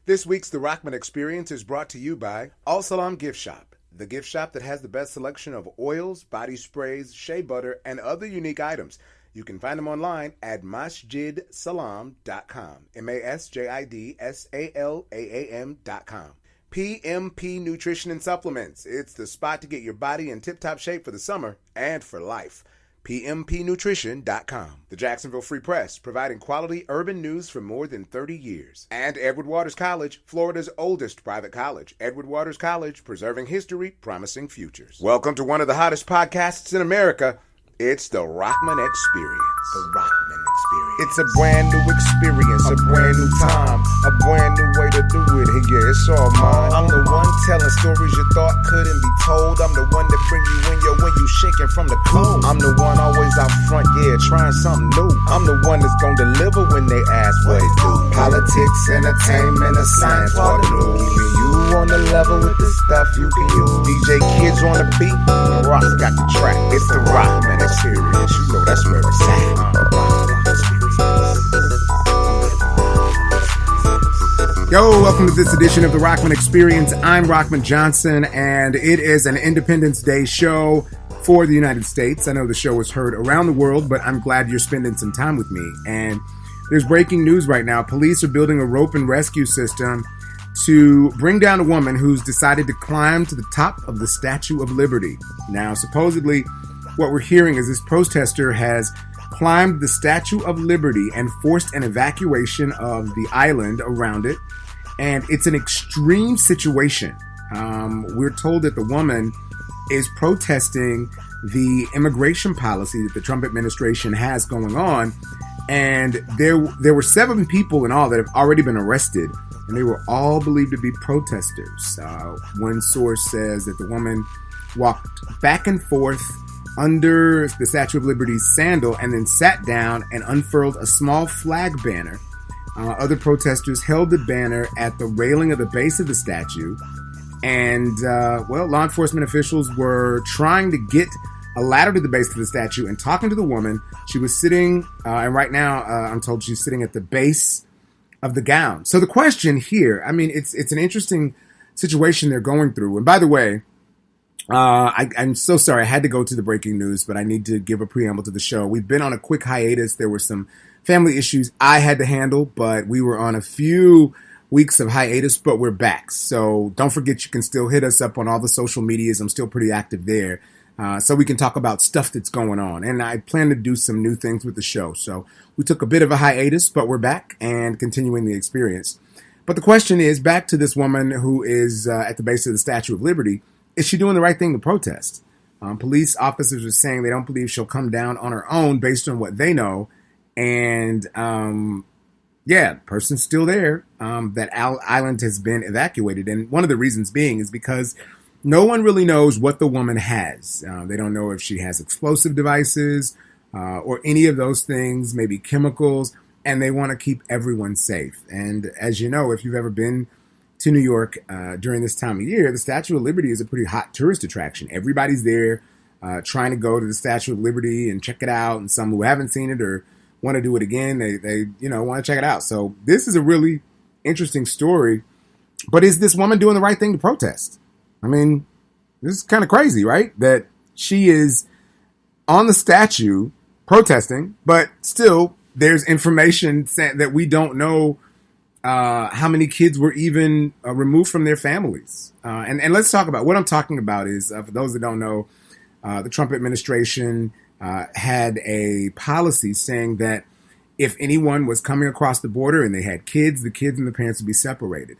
This week's The Rahman Experience is brought to you by Al Salam Gift Shop, the gift shop that has the best selection of oils, body sprays, shea butter, and other unique items. You can find them online at masjidsalam.com, MASJIDSALAAM.com. PMP Nutrition and Supplements. It's the spot to get your body in tip-top shape for the summer and for life. PMPnutrition.com. The Jacksonville Free Press, providing quality urban news for more than 30 years. And Edward Waters College, Florida's oldest private college. Edward Waters College, preserving history, promising futures. Welcome to one of the hottest podcasts in America. It's the Rahman Experience. The Rahman Experience. It's a brand new experience, a brand new time, a brand new way to do it. And yeah, it's all mine. I'm the one telling stories you thought couldn't be told. I'm the one that bring you in when you shaking from the cold. I'm the one always out front, yeah, trying something new. I'm the one that's gonna deliver when they ask what it do. Politics, entertainment, a science for the news. Keeping you on the level with the stuff you can use. DJ Kids on the beat, and Ross got the track. It's the Rahman Experience. You know that's where it's at. Yo, welcome to this edition of the Rahman Experience. I'm Rahman Johnson, and it is an Independence Day show for the United States. I know the show is heard around the world, but I'm glad you're spending some time with me. And there's breaking news right now. Police are building a rope and rescue system to bring down a woman who's decided to climb to the top of the Statue of Liberty. Now, supposedly, what we're hearing is this protester has climbed the Statue of Liberty and forced an evacuation of the island around it. And it's an extreme situation. We're told that the woman is protesting the immigration policy that the Trump administration has going on. And there were 7 people in all that have already been arrested, and they were all believed to be protesters. One source says that the woman walked back and forth under the Statue of Liberty's sandal and then sat down and unfurled a small flag banner. Other protesters held the banner at the railing of the base of the statue. And, law enforcement officials were trying to get a ladder to the base of the statue and talking to the woman. She was sitting, and right now I'm told she's sitting at the base of the gown. So the question here, I mean, it's an interesting situation they're going through. And by the way, I'm so sorry I had to go to the breaking news, but I need to give a preamble to the show. We've been on a quick hiatus. There were some family issues I had to handle, but we were on a few weeks of hiatus, but we're back. So don't forget, you can still hit us up on all the social medias. I'm still pretty active there. So we can talk about stuff that's going on. And I plan to do some new things with the show. So we took a bit of a hiatus, but we're back and continuing the experience. But the question is, back to this woman who is at the base of the Statue of Liberty. Is she doing the right thing to protest? Police officers are saying they don't believe she'll come down on her own based on what they know. And, the person's still there. That island has been evacuated. And one of the reasons being is because no one really knows what the woman has. They don't know if she has explosive devices or any of those things, maybe chemicals, and they want to keep everyone safe. And as you know, if you've ever been to New York during this time of year, the Statue of Liberty is a pretty hot tourist attraction. Everybody's there trying to go to the Statue of Liberty and check it out. And some who haven't seen it or want to do it again, they want to check it out. So this is a really interesting story. But is this woman doing the right thing to protest? I mean, this is kind of crazy, right? That she is on the statue protesting, but still there's information that we don't know how many kids were even removed from their families. And let's talk about what I'm talking about is, for those that don't know, the Trump administration had a policy saying that if anyone was coming across the border and they had kids, the kids and the parents would be separated.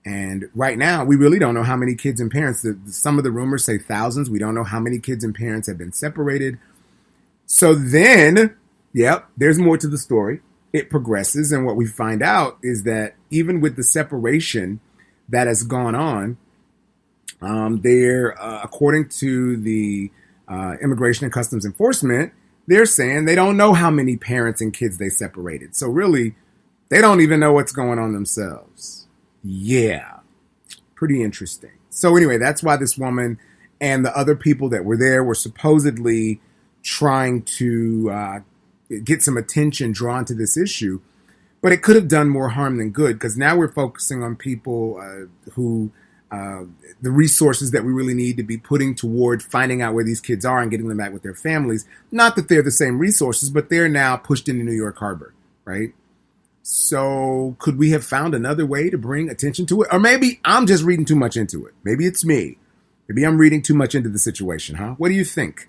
And right now, we really don't know how many kids and parents. Some of the rumors say thousands. We don't know how many kids and parents have been separated. So then, there's more to the story. It progresses. And what we find out is that even with the separation that has gone on, according to the Immigration and Customs Enforcement, they're saying they don't know how many parents and kids they separated. So really, they don't even know what's going on themselves. Yeah, pretty interesting. So anyway, that's why this woman and the other people that were there were supposedly trying to get some attention drawn to this issue. But it could have done more harm than good, because now we're focusing on people who the resources that we really need to be putting toward finding out where these kids are and getting them back with their families. Not that they're the same resources, but they're now pushed into New York Harbor, right? So could we have found another way to bring attention to it? Or maybe I'm just reading too much into it. Maybe it's me. Maybe I'm reading too much into the situation, huh? What do you think?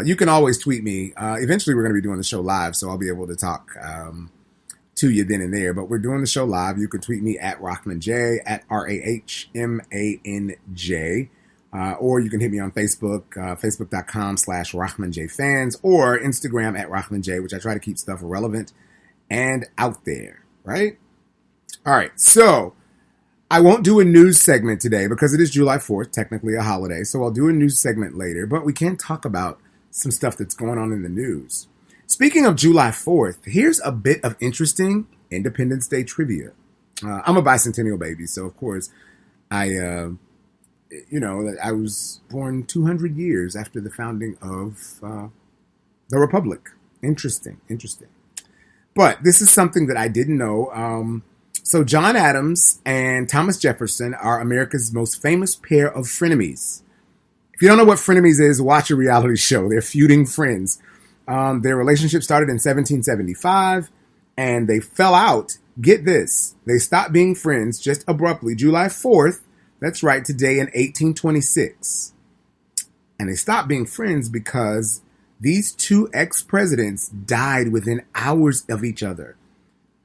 You can always tweet me. Eventually, we're going to be doing the show live, so I'll be able to talk to you then and there. But we're doing the show live. You can tweet me at RahmanJ, at RahmanJ. Or you can hit me on Facebook, facebook.com/RahmanJFans, or Instagram at RahmanJ, which I try to keep stuff relevant and out there, right? All right, so I won't do a news segment today because it is July 4th, technically a holiday, so I'll do a news segment later, but we can talk about some stuff that's going on in the news. Speaking of July 4th, here's a bit of interesting Independence Day trivia. I'm a bicentennial baby, so of course I was born 200 years after the founding of the Republic. Interesting. But this is something that I didn't know. So John Adams and Thomas Jefferson are America's most famous pair of frenemies. If you don't know what frenemies is, watch a reality show. They're feuding friends. Their relationship started in 1775, and they fell out. Get this. They stopped being friends just abruptly, July 4th. That's right, today in 1826. And they stopped being friends because these two ex-presidents died within hours of each other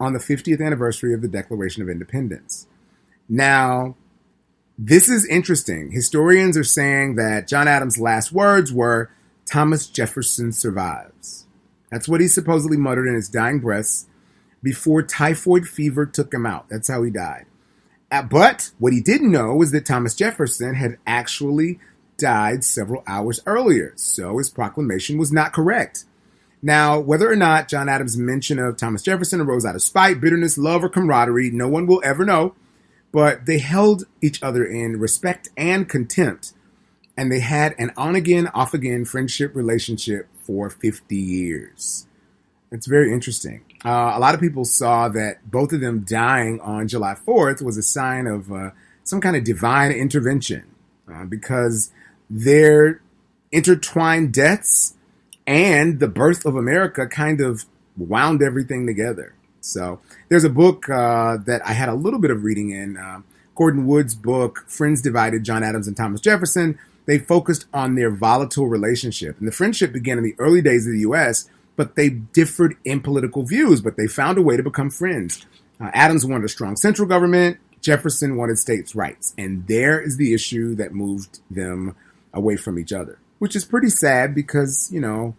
on the 50th anniversary of the Declaration of Independence. Now, this is interesting. Historians are saying that John Adams' last words were, "Thomas Jefferson survives." That's what he supposedly muttered in his dying breaths before typhoid fever took him out. That's how he died. But what he didn't know was that Thomas Jefferson had actually died several hours earlier, so his proclamation was not correct. Now, whether or not John Adams' mention of Thomas Jefferson arose out of spite, bitterness, love, or camaraderie, no one will ever know, but they held each other in respect and contempt, and they had an on-again, off-again friendship relationship for 50 years. It's very interesting. A lot of people saw that both of them dying on July 4th was a sign of some kind of divine intervention because their intertwined deaths and the birth of America kind of wound everything together. So there's a book that I had a little bit of reading in, Gordon Wood's book, Friends Divided, John Adams and Thomas Jefferson. They focused on their volatile relationship. And the friendship began in the early days of the U.S., but they differed in political views, but they found a way to become friends. Adams wanted a strong central government. Jefferson wanted states' rights. And there is the issue that moved them away from each other, which is pretty sad because, it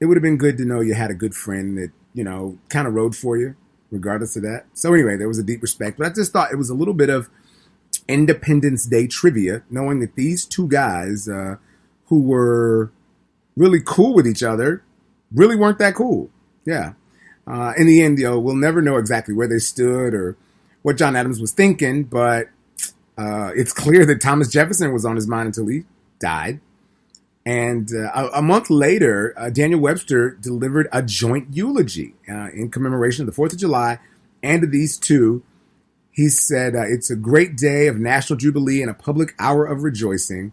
would have been good to know you had a good friend that, kind of rode for you, regardless of that. So anyway, there was a deep respect. But I just thought it was a little bit of Independence Day trivia, knowing that these two guys who were really cool with each other really weren't that cool. Yeah. In the end, we'll never know exactly where they stood or what John Adams was thinking, but it's clear that Thomas Jefferson was on his mind until he died. And a month later, Daniel Webster delivered a joint eulogy in commemoration of the 4th of July and of these two. He said, it's a great day of national jubilee and a public hour of rejoicing,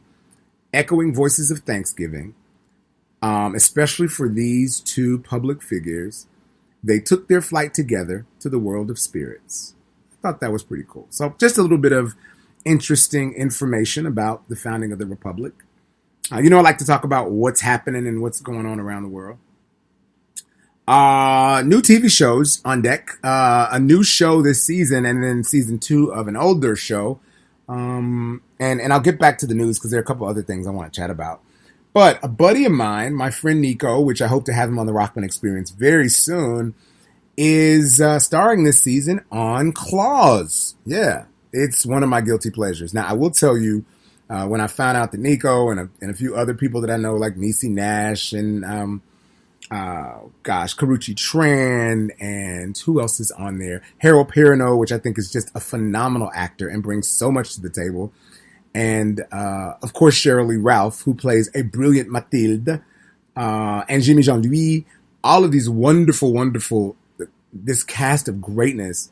echoing voices of thanksgiving, especially for these two public figures. They took their flight together to the world of spirits. I thought that was pretty cool. So just a little bit of interesting information about the founding of the Republic. I like to talk about what's happening and what's going on around the world. New TV shows on deck. A new show this season, and then season 2 of an older show. And I'll get back to the news because there are a couple other things I want to chat about. But a buddy of mine, my friend Nico, which I hope to have him on the Rahman Experience very soon, is starring this season on Claws. Yeah, it's one of my guilty pleasures. Now, I will tell you, when I found out that Nico and a few other people that I know, like Niecy Nash and Karuchi Tran, and who else is on there? Harold Perrineau, which I think is just a phenomenal actor and brings so much to the table. And, of course, Sheryl Lee Ralph, who plays a brilliant Mathilde, and Jimmy Jean-Louis, all of these wonderful, wonderful this cast of greatness.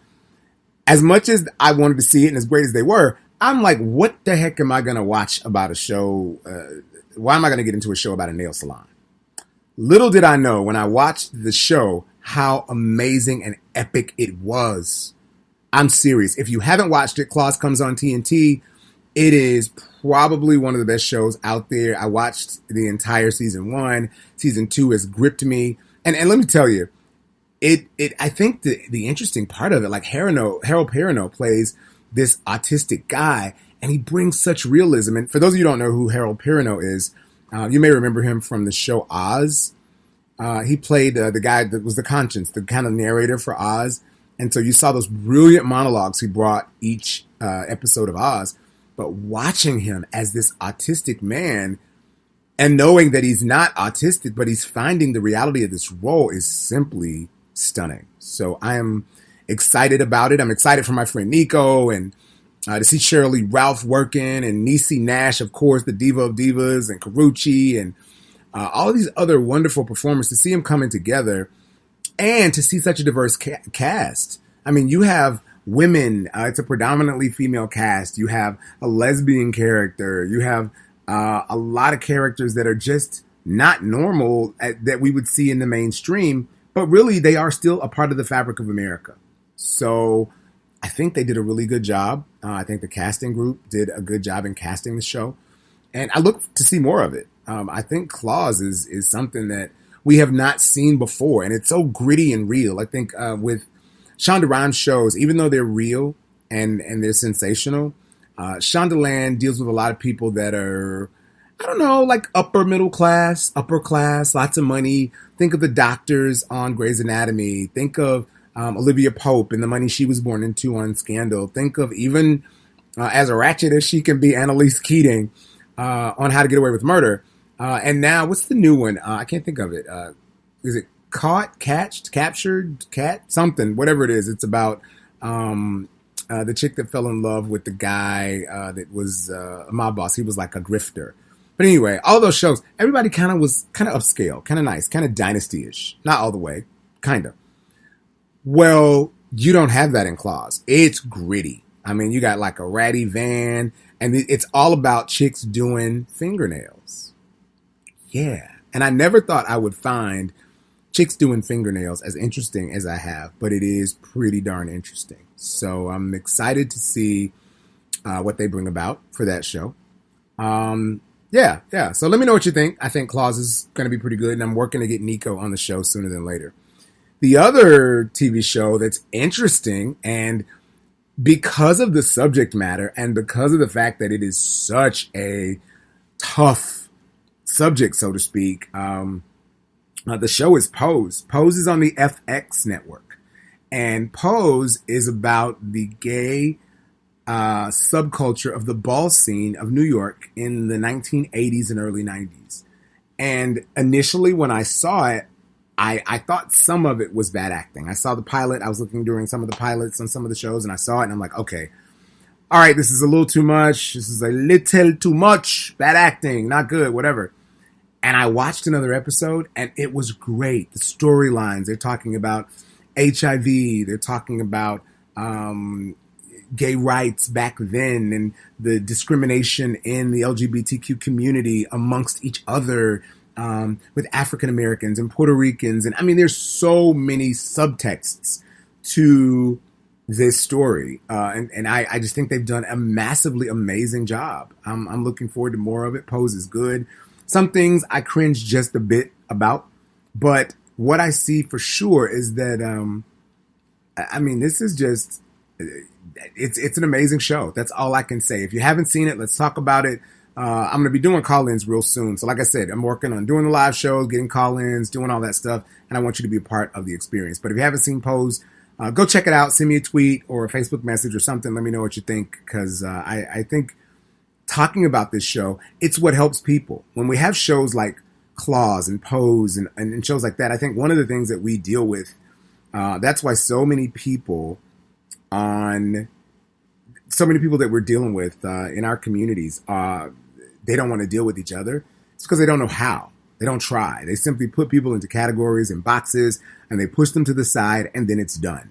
As much as I wanted to see it and as great as they were, I'm like, what the heck am I going to watch about a show? Why am I going to get into a show about a nail salon? Little did I know when I watched the show how amazing and epic it was. I'm serious. If you haven't watched it, Claws comes on TNT. It is probably one of the best shows out there. I watched the entire season 1. Season 2 has gripped me. And let me tell you, I think the interesting part of it, like Harold Perrineau plays this autistic guy, and he brings such realism. And for those of you who don't know who Harold Perrineau is, you may remember him from the show Oz. He played the guy that was the conscience, the kind of narrator for Oz. And so you saw those brilliant monologues he brought each episode of Oz. But watching him as this autistic man and knowing that he's not autistic, but he's finding the reality of this role is simply stunning. So I am excited about it. I'm excited for my friend Nico and to see Shirley Ralph working and Niecy Nash, of course, the Diva of Divas, and Karuchi and all of these other wonderful performers, to see them coming together and to see such a diverse cast. I mean, you have women. It's a predominantly female cast. You have a lesbian character. You have a lot of characters that are just not normal that we would see in the mainstream, but really they are still a part of the fabric of America. So I think they did a really good job. I think the casting group did a good job in casting the show, and I look to see more of it. I think Claws is something that we have not seen before, and it's so gritty and real. I think with Shonda Rhimes shows, even though they're real and they're sensational, Shondaland deals with a lot of people that are, I don't know, like upper class, lots of money. Think of the doctors on Grey's Anatomy. Think of Olivia Pope and the money she was born into on Scandal. Think of even as ratchet as she can be, Annalise Keating on How to Get Away with Murder. And now, what's the new one? I can't think of it. Is it Caught, Catched, Captured, Cat, something, whatever it is. It's about the chick that fell in love with the guy that was a mob boss. He was like a grifter. But anyway, all those shows, everybody was kind of upscale, kind of nice, kind of dynasty-ish. Not all the way, kind of. Well, you don't have that in Claws. It's gritty. I mean, you got like a ratty van, and it's all about chicks doing fingernails. Yeah. And I never thought I would find chicks doing fingernails as interesting as I have, but it is pretty darn interesting. So I'm excited to see what they bring about for that show. Yeah. So let me know what you think. I think Claws is going to be pretty good, and I'm working to get Nico on the show sooner than later. The other TV show that's interesting, and because of the subject matter and because of the fact that it is such a tough subject, so to speak, the show is Pose. Pose is on the FX network, and Pose is about the gay subculture of the ball scene of New York in the 1980s and early 90s. And initially when I saw it, I thought some of it was bad acting. I saw the pilot. I was looking during some of the pilots on some of the shows, and I saw it, and I'm like, okay, all right, this is a little too much. This is a little too much. Bad acting, not good, whatever. And I watched another episode, and it was great. The storylines, they're talking about HIV. They're talking about gay rights back then and the discrimination in the LGBTQ community amongst each other, with African Americans and Puerto Ricans. And I mean, there's so many subtexts to this story. And I just think they've done a massively amazing job. I'm looking forward to more of it. Pose is good. Some things I cringe just a bit about, but what I see for sure is that, I mean, this is just, it's an amazing show. That's all I can say. If you haven't seen it, let's talk about it. I'm going to be doing call-ins real soon. So like I said, I'm working on doing the live shows, getting call-ins, doing all that stuff, and I want you to be a part of the experience. But if you haven't seen Pose, go check it out. Send me a tweet or a Facebook message or something. Let me know what you think, because I think talking about this show, it's what helps people. When we have shows like Claws and Pose and shows like that, I think one of the things that we deal with, that's why so many people that we're dealing with in our communities, they don't want to deal with each other. It's because they don't know how. They don't try. They simply put people into categories and boxes, and they push them to the side, and then it's done.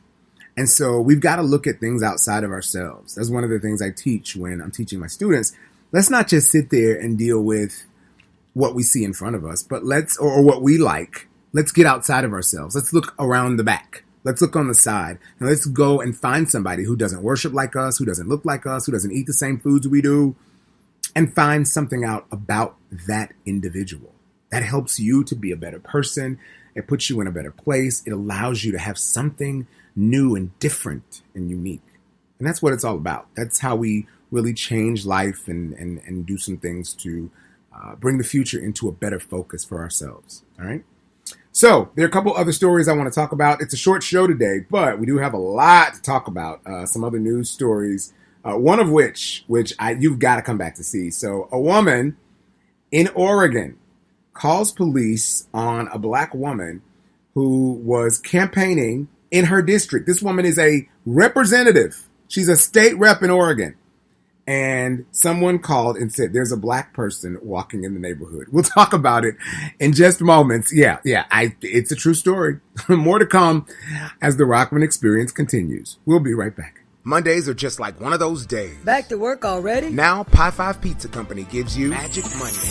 And so we've got to look at things outside of ourselves. That's one of the things I teach when I'm teaching my students. Let's not just sit there and deal with what we see in front of us, but or what we like. Let's get outside of ourselves. Let's look around the back. Let's look on the side, and let's go and find somebody who doesn't worship like us, who doesn't look like us, who doesn't eat the same foods we do, and find something out about that individual. That helps you to be a better person. It puts you in a better place. It allows you to have something new and different and unique. And that's what it's all about. That's how we really change life and do some things to bring the future into a better focus for ourselves. All right. So there are a couple other stories I want to talk about. It's a short show today, but we do have a lot to talk about. Some other news stories, one of which you've got to come back to see. So a woman in Oregon calls police on a black woman who was campaigning in her district. This woman is a representative. She's a state rep in Oregon. And someone called and said, there's a black person walking in the neighborhood. We'll talk about it in just moments. Yeah. It's a true story. More to come as the Rahman Experience continues. We'll be right back. Mondays are just like one of those days. Back to work already? Now, Pie 5 Pizza Company gives you Magic Monday.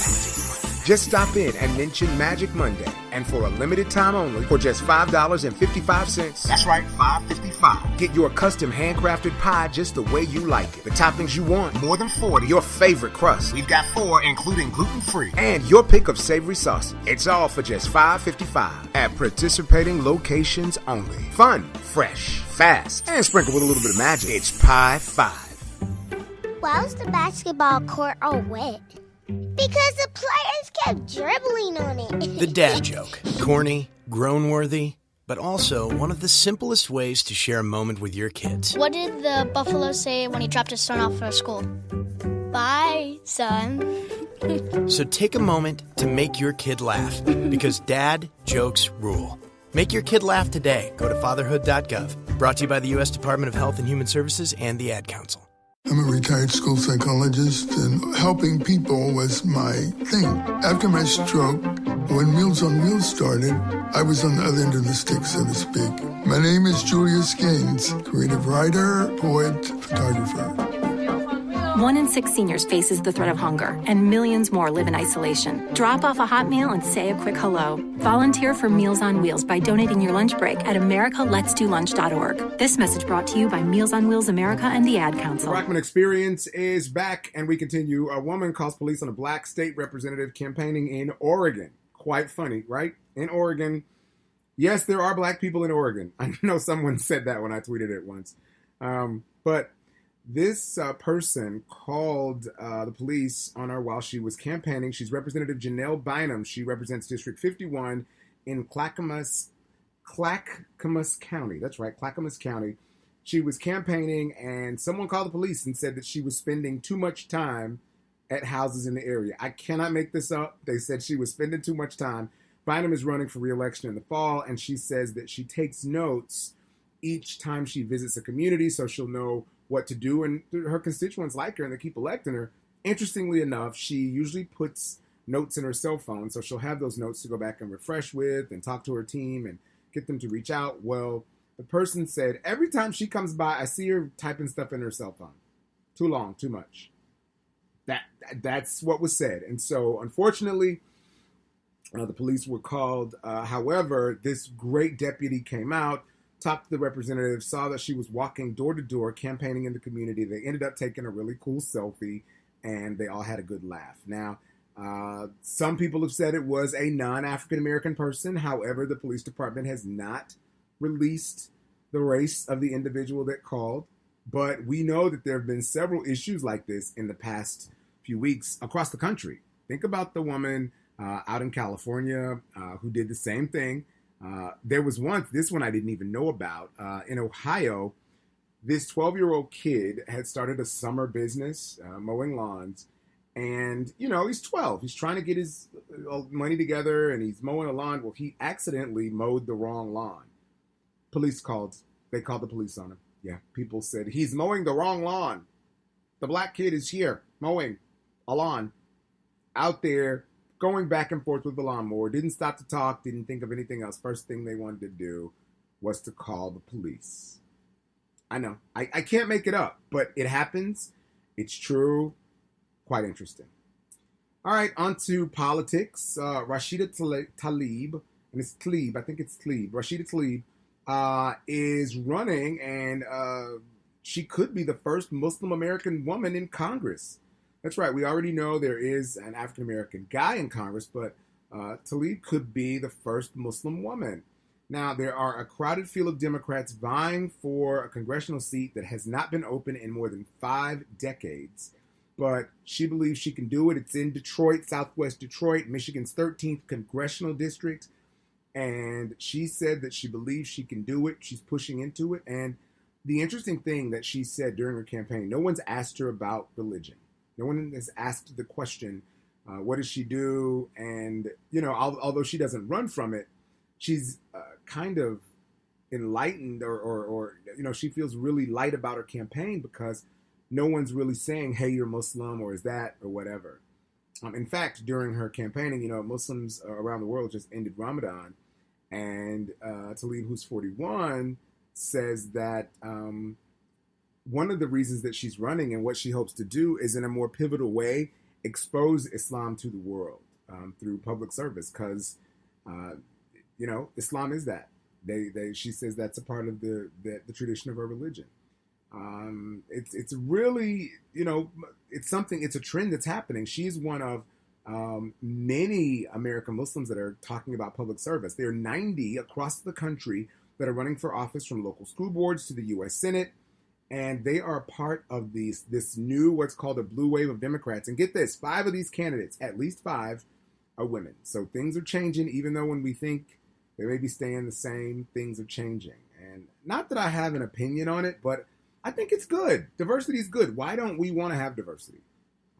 Just stop in and mention Magic Monday. And for a limited time only, for just $5.55. That's right, $5.55. Get your custom handcrafted pie just the way you like it. The toppings you want, more than 40. Your favorite crust. We've got 4, including gluten-free. And your pick of savory sauces. It's all for just $5.55 at participating locations only. Fun, fresh, fast, and sprinkled with a little bit of magic. It's Pie 5. Why was the basketball court all wet? Because the players kept dribbling on it. The dad joke. Corny, groan-worthy, but also one of the simplest ways to share a moment with your kids. What did the buffalo say when he dropped his son off at school? Bye, son. So take a moment to make your kid laugh, because dad jokes rule. Make your kid laugh today. Go to fatherhood.gov. Brought to you by the U.S. Department of Health and Human Services and the Ad Council. I'm a retired school psychologist, and helping people was my thing. After my stroke, when Meals on Wheels started, I was on the other end of the stick, so to speak. My name is Julius Gaines, creative writer, poet, photographer. 1 in 6 seniors faces the threat of hunger, and millions more live in isolation. Drop off a hot meal and say a quick hello. Volunteer for Meals on Wheels by donating your lunch break at americaletsdolunch.org. This message brought to you by Meals on Wheels America and the Ad Council. The Rahman Experience is back, and we continue. A woman calls police on a black state representative campaigning in Oregon. Quite funny, right? In Oregon. Yes, there are black people in Oregon. I know someone said that when I tweeted it once. But this person called the police on her while she was campaigning. She's Representative Janelle Bynum. She represents District 51 in Clackamas County. That's right, Clackamas County. She was campaigning, and someone called the police and said that she was spending too much time at houses in the area. I cannot make this up. They said she was spending too much time. Bynum is running for re-election in the fall, and she says that she takes notes each time she visits a community so she'll know what to do, and her constituents like her and they keep electing her. Interestingly enough, she usually puts notes in her cell phone, so she'll have those notes to go back and refresh with and talk to her team and get them to reach out. Well, the person said every time she comes by, I see her typing stuff in her cell phone. Too long, too much. That's what was said. And so, unfortunately, the police were called. However, this great deputy came out, talked to the representative, saw that she was walking door to door, campaigning in the community. They ended up taking a really cool selfie, and they all had a good laugh. Now, some people have said it was a non-African-American person. However, the police department has not released the race of the individual that called. But we know that there have been several issues like this in the past few weeks across the country. Think about the woman out in California who did the same thing. There was once, this one I didn't even know about, in Ohio, this 12-year-old kid had started a summer business, mowing lawns, and, he's 12. He's trying to get his money together, and he's mowing a lawn. Well, he accidentally mowed the wrong lawn. They called the police on him. Yeah, people said, he's mowing the wrong lawn. The black kid is here mowing a lawn out there going back and forth with the lawnmower, didn't stop to talk, didn't think of anything else. First thing they wanted to do was to call the police. I know. I can't make it up, but it happens. It's true. Quite interesting. All right, on to politics. Rashida Tlaib, and it's Tlaib, I think it's Tlaib. Rashida Tlaib is running, and she could be the first Muslim American woman in Congress. That's right. We already know there is an African American guy in Congress, but Tlaib could be the first Muslim woman. Now, there are a crowded field of Democrats vying for a congressional seat that has not been open in more than 5 decades. But she believes she can do it. It's in Detroit, Southwest Detroit, Michigan's 13th congressional district. And she said that she believes she can do it. She's pushing into it. And the interesting thing that she said during her campaign, no one's asked her about religion. No one has asked the question, what does she do? And, although she doesn't run from it, she's kind of enlightened or she feels really light about her campaign because no one's really saying, hey, you're Muslim or is that or whatever. In fact, during her campaigning, Muslims around the world just ended Ramadan. And Tlaib, who's 41, says that one of the reasons that she's running and what she hopes to do is in a more pivotal way, expose Islam to the world through public service because Islam is that. She says that's a part of the tradition of her religion. It's really, it's a trend that's happening. She's one of many American Muslims that are talking about public service. There are 90 across the country that are running for office from local school boards to the U.S. Senate. And they are part of this new, what's called a blue wave of Democrats. And get this, 5 of these candidates, at least 5, are women. So things are changing, even though when we think they may be staying the same, things are changing. And not that I have an opinion on it, but I think it's good. Diversity is good. Why don't we want to have diversity?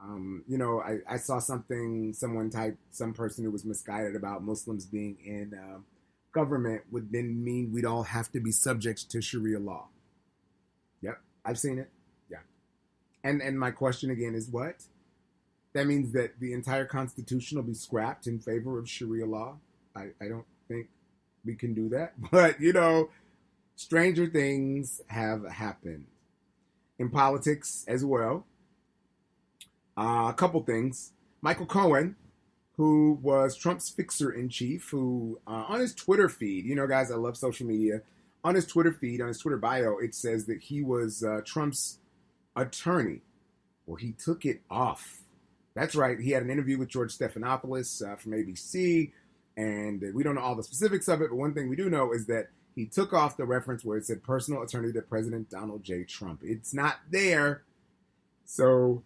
I saw someone typed, some person who was misguided about Muslims being in government would then mean we'd all have to be subject to Sharia law. Yep, I've seen it. Yeah. And my question again is what? That means that the entire Constitution will be scrapped in favor of Sharia law? I don't think we can do that. But, stranger things have happened. In politics as well. A couple things. Michael Cohen, who was Trump's fixer-in-chief, who on his Twitter feed, guys, I love social media. On his Twitter feed, on his Twitter bio, it says that he was Trump's attorney. Well, he took it off. That's right. He had an interview with George Stephanopoulos from ABC, and we don't know all the specifics of it, but one thing we do know is that he took off the reference where it said personal attorney to President Donald J. Trump. It's not there. So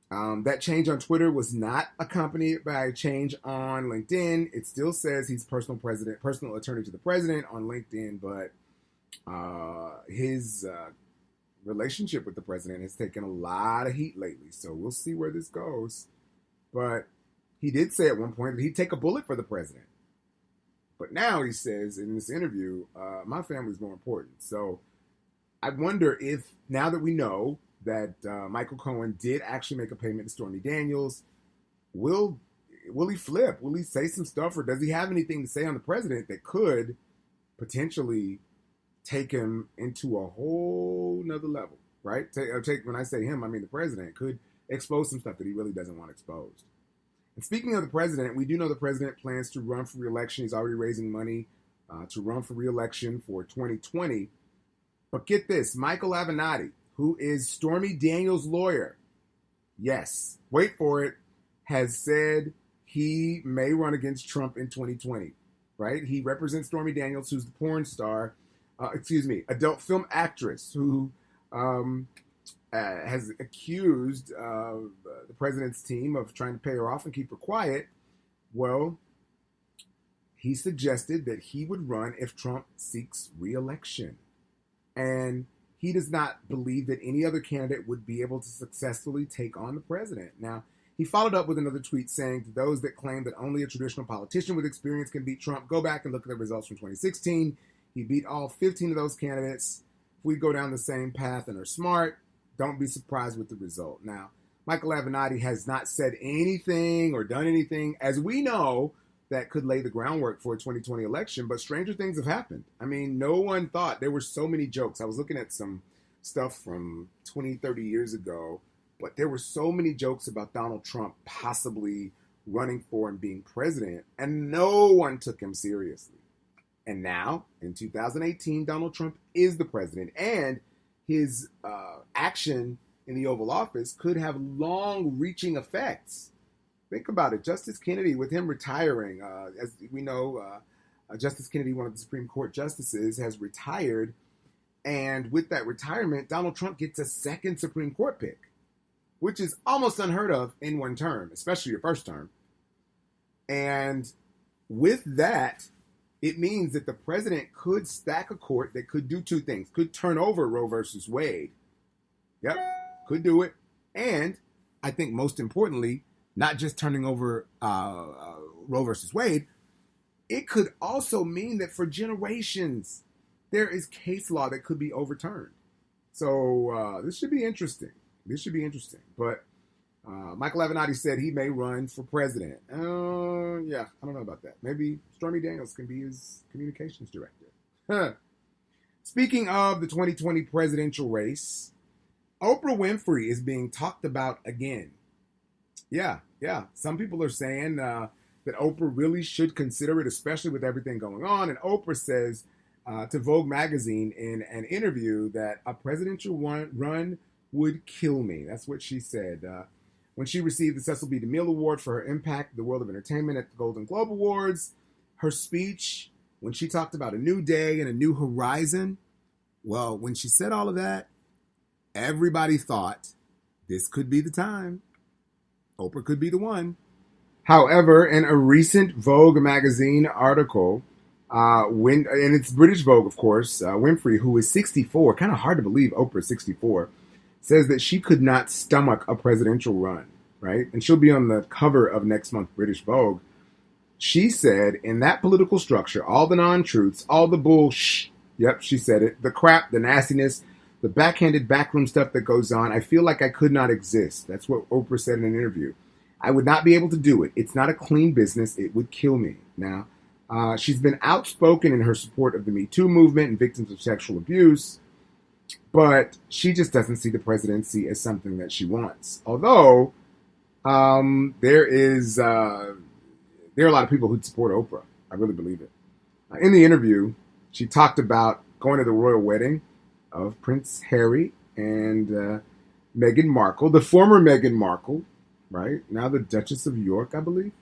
that change on Twitter was not accompanied by a change on LinkedIn. It still says he's personal attorney to the president on LinkedIn, but his relationship with the president has taken a lot of heat lately. So we'll see where this goes. But he did say at one point that he'd take a bullet for the president. But now he says in this interview, my family's more important. So I wonder if, now that we know that Michael Cohen did actually make a payment to Stormy Daniels, will he flip? Will he say some stuff? Or does he have anything to say on the president that could potentially take him into a whole nother level, right? When I say him, I mean the president could expose some stuff that he really doesn't want exposed. And speaking of the president, we do know the president plans to run for re-election. He's already raising money to run for re-election for 2020. But get this, Michael Avenatti, who is Stormy Daniels' lawyer, yes, wait for it, has said he may run against Trump in 2020, right? He represents Stormy Daniels, who's the porn star, adult film actress who has accused the president's team of trying to pay her off and keep her quiet. Well, he suggested that he would run if Trump seeks re-election. And he does not believe that any other candidate would be able to successfully take on the president. Now, he followed up with another tweet saying to those that claim that only a traditional politician with experience can beat Trump, go back and look at the results from 2016. He beat all 15 of those candidates. If we go down the same path and are smart, don't be surprised with the result. Now, Michael Avenatti has not said anything or done anything, as we know, that could lay the groundwork for a 2020 election. But stranger things have happened. I mean, no one thought. There were so many jokes. I was looking at some stuff from 20, 30 years ago, but there were so many jokes about Donald Trump possibly running for and being president, and no one took him seriously. And now, in 2018, Donald Trump is the president, and his action in the Oval Office could have long-reaching effects. Think about it. Justice Kennedy, with him retiring, as we know, Justice Kennedy, one of the Supreme Court justices, has retired. And with that retirement, Donald Trump gets a second Supreme Court pick, which is almost unheard of in one term, especially your first term. And with that, it means that the president could stack a court that could do two things. Could turn over Roe versus Wade. Yep, could do it. And I think most importantly, not just turning over Roe versus Wade, it could also mean that for generations, there is case law that could be overturned. So this should be interesting. But Michael Avenatti said he may run for president. Yeah, I don't know about that. Maybe Stormy Daniels can be his communications director. Speaking of the 2020 presidential race, Oprah Winfrey is being talked about again. Yeah. Some people are saying that Oprah really should consider it, especially with everything going on. And Oprah says to Vogue magazine in an interview that a presidential run would kill me. That's what she said. When she received the Cecil B. DeMille Award for her impact in the world of entertainment at the Golden Globe Awards, her speech, when she talked about a new day and a new horizon, well, when she said all of that, everybody thought this could be the time. Oprah could be the one. However, in a recent Vogue magazine article, and it's British Vogue, of course, Winfrey, who is 64, kind of hard to believe Oprah is 64, says that she could not stomach a presidential run, right? And she'll be on the cover of next month's British Vogue. She said, in that political structure, all the non-truths, all the bullshit, yep, she said it, the crap, the nastiness, the backhanded backroom stuff that goes on, I feel like I could not exist. That's what Oprah said in an interview. I would not be able to do it. It's not a clean business. It would kill me. Now, she's been outspoken in her support of the Me Too movement and victims of sexual abuse, but she just doesn't see the presidency as something that she wants. Although there are a lot of people who support Oprah. I really believe it. In the interview, she talked about going to the royal wedding of Prince Harry and Meghan Markle, the former Meghan Markle, right? Now the Duchess of York, I believe.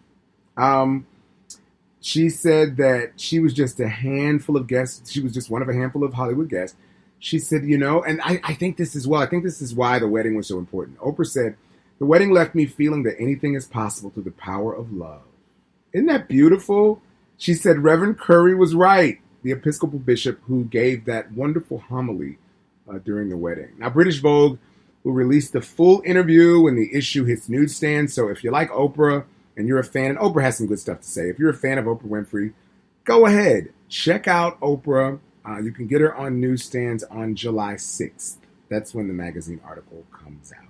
She said that she was just a handful of guests. She was just one of a handful of Hollywood guests. She said, and I think this is why the wedding was so important. Oprah said, the wedding left me feeling that anything is possible through the power of love. Isn't that beautiful? She said Reverend Curry was right, the Episcopal bishop who gave that wonderful homily during the wedding. Now, British Vogue will release the full interview when the issue hits newsstands. So if you like Oprah and you're a fan, and Oprah has some good stuff to say. If you're a fan of Oprah Winfrey, go ahead. Check out Oprah. You can get her on newsstands on July 6th. That's when the magazine article comes out.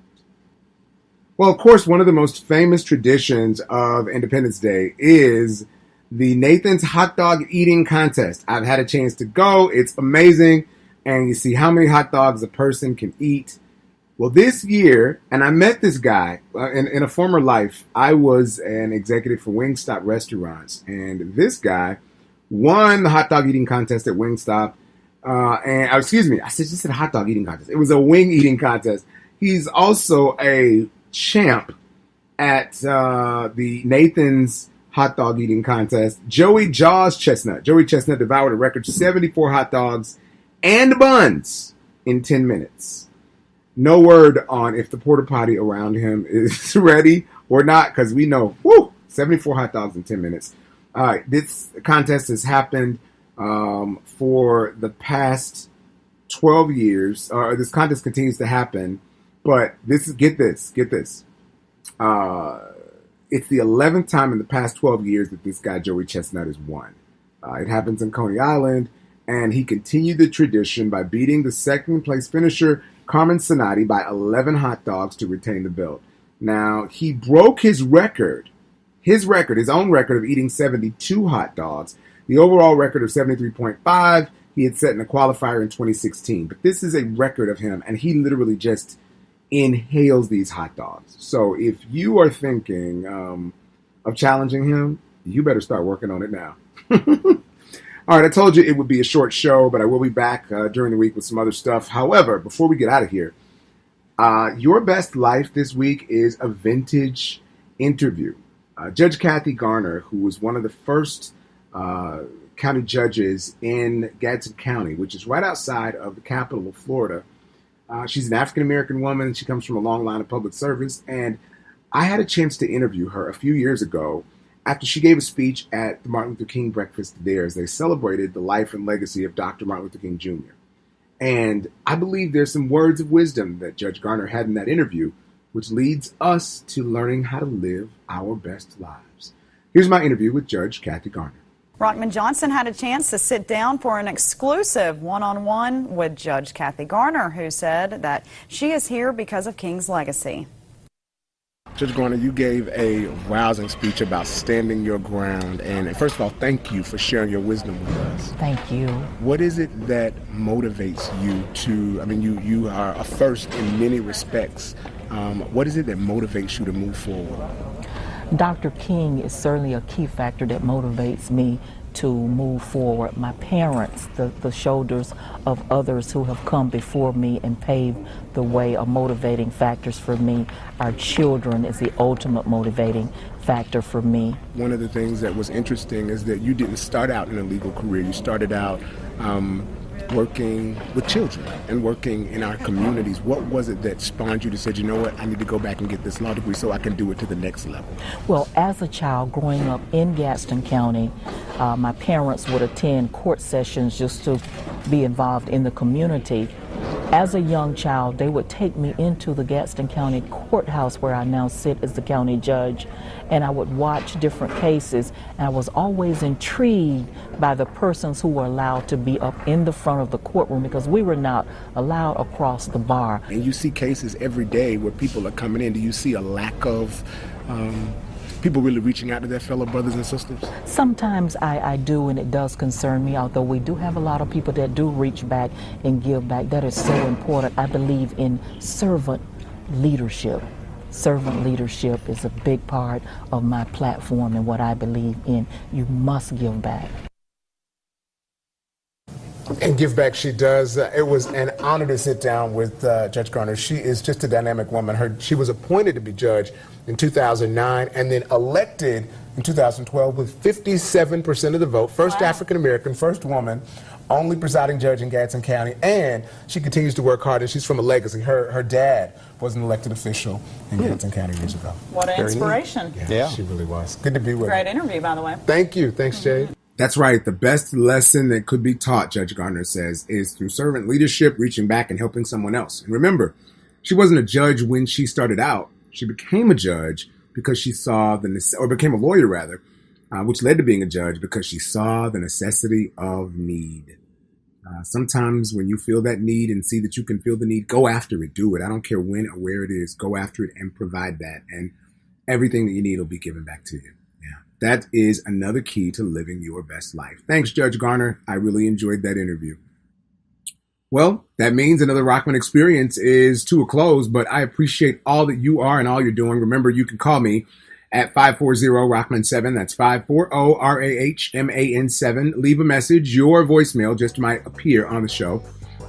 Well, of course, one of the most famous traditions of Independence Day is the Nathan's Hot Dog Eating Contest. I've had a chance to go. It's amazing. And you see how many hot dogs a person can eat. Well, this year, and I met this guy in a former life. I was an executive for Wingstop restaurants. And this guy won the hot dog eating contest at Wingstop. I just said hot dog eating contest. It was a wing eating contest. He's also a champ at the Nathan's hot dog eating contest. Joey Jaws Chestnut. Joey Chestnut devoured a record 74 hot dogs and buns in 10 minutes. No word on if the porta potty around him is ready or not, because we know, 74 hot dogs in 10 minutes. All right, this contest has happened for the past 12 years. This contest continues to happen, but get this. It's the 11th time in the past 12 years that this guy, Joey Chestnut, has won. It happens in Coney Island, and he continued the tradition by beating the second place finisher, Carmen Sonati, by 11 hot dogs to retain the belt. Now, he broke his own record of eating 72 hot dogs. The overall record of 73.5 he had set in a qualifier in 2016. But this is a record of him, and he literally just inhales these hot dogs. So if you are thinking of challenging him, you better start working on it now. All right, I told you it would be a short show, but I will be back during the week with some other stuff. However, before we get out of here, Your Best Life this week is a vintage interview. Judge Kathy Garner, who was one of the first county judges in Gadsden County, which is right outside of the capital of Florida. She's an African-American woman. She comes from a long line of public service. And I had a chance to interview her a few years ago after she gave a speech at the Martin Luther King breakfast there as they celebrated the life and legacy of Dr. Martin Luther King Jr. And I believe there's some words of wisdom that Judge Garner had in that interview, which leads us to learning how to live our best lives. Here's my interview with Judge Kathy Garner. Rahman Johnson had a chance to sit down for an exclusive one-on-one with Judge Kathy Garner, who said that she is here because of King's legacy. Judge Garner, you gave a rousing speech about standing your ground. And first of all, thank you for sharing your wisdom with us. Thank you. What is it that motivates you to, you are a first in many respects. What is it that motivates you to move forward? Dr. King is certainly a key factor that motivates me to move forward. My parents, the shoulders of others who have come before me and paved the way, are motivating factors for me. Our children is the ultimate motivating factor for me. One of the things that was interesting is that you didn't start out in a legal career. You started out working with children and working in our communities. What was it that spawned you to say, you know what, I need to go back and get this law degree so I can do it to the next level? Well, as a child growing up in Gadsden County, my parents would attend court sessions just to be involved in the community. As a young child, they would take me into the Gadsden County courthouse where I now sit as the county judge, and I would watch different cases, and I was always intrigued by the persons who were allowed to be up in the front of the courtroom because we were not allowed across the bar. And you see cases every day where people are coming in. Do you see a lack of people really reaching out to their fellow brothers and sisters? Sometimes I do, and it does concern me, although we do have a lot of people that do reach back and give back. That is so important. I believe in servant leadership. Servant leadership is a big part of my platform and what I believe in. You must give back. And give back she does. It was an honor to sit down with Judge Garner. She is just a dynamic woman. She was appointed to be judge in 2009 and then elected in 2012 with 57% of the vote. First African-American, first woman, only presiding judge in Gadsden County, and she continues to work hard, and she's from a legacy. Her dad was an elected official in Gadsden County years ago. What an inspiration. Yeah, she really was. Good to be with you. Great interview, by the way. Thank you. Thanks, Jade. That's right. The best lesson that could be taught, Judge Garner says, is through servant leadership, reaching back and helping someone else. And remember, she wasn't a judge when she started out. She became a judge because she saw became a lawyer rather, which led to being a judge because she saw the necessity of need. Sometimes when you feel that need and see that you can feel the need, go after it, do it. I don't care when or where it is, go after it and provide that. And everything that you need will be given back to you. That is another key to living your best life. Thanks, Judge Garner. I really enjoyed that interview. Well, that means another Rahman Experience is to a close, but I appreciate all that you are and all you're doing. Remember, you can call me at 540-RAHMAN-7. That's 540-RAHMAN-7. Leave a message. Your voicemail just might appear on the show.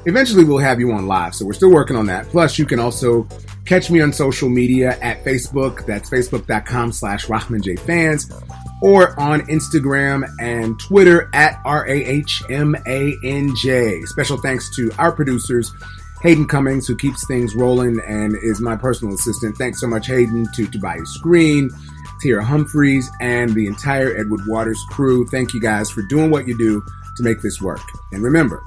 Eventually, we'll have you on live, so we're still working on that. Plus, you can also catch me on social media at Facebook. That's facebook.com/RahmanJFans, or on Instagram and Twitter at RAHMANJ. Special thanks to our producers, Hayden Cummings, who keeps things rolling and is my personal assistant. Thanks so much, Hayden, to Tobias Green, Tara Humphreys, and the entire Edward Waters crew. Thank you guys for doing what you do to make this work. And remember,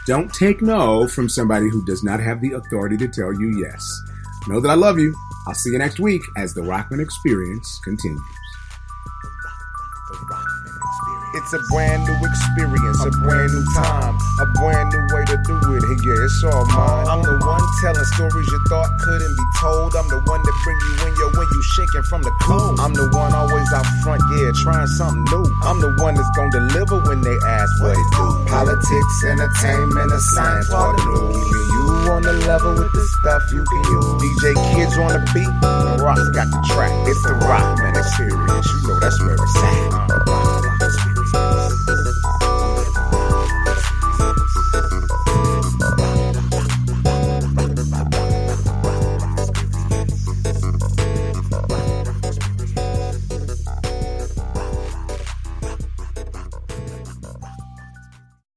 don't take no from somebody who does not have the authority to tell you yes. Know that I love you. I'll see you next week as the Rahman Experience continues. It's a brand new experience, a brand new time, a brand new way to do it. Hey, yeah, it's all mine. I'm the one telling stories you thought couldn't be told. I'm the one that bring you in your shaking from the cold. I'm the one always out front, yeah, trying something new. I'm the one that's gonna deliver when they ask what it do. Politics, entertainment, and science, Waterloo. Keeping you on the level with the stuff you can use. DJ Kids on the beat, and Ross got the track. It's the Rahman Experience, you know that's where it's at.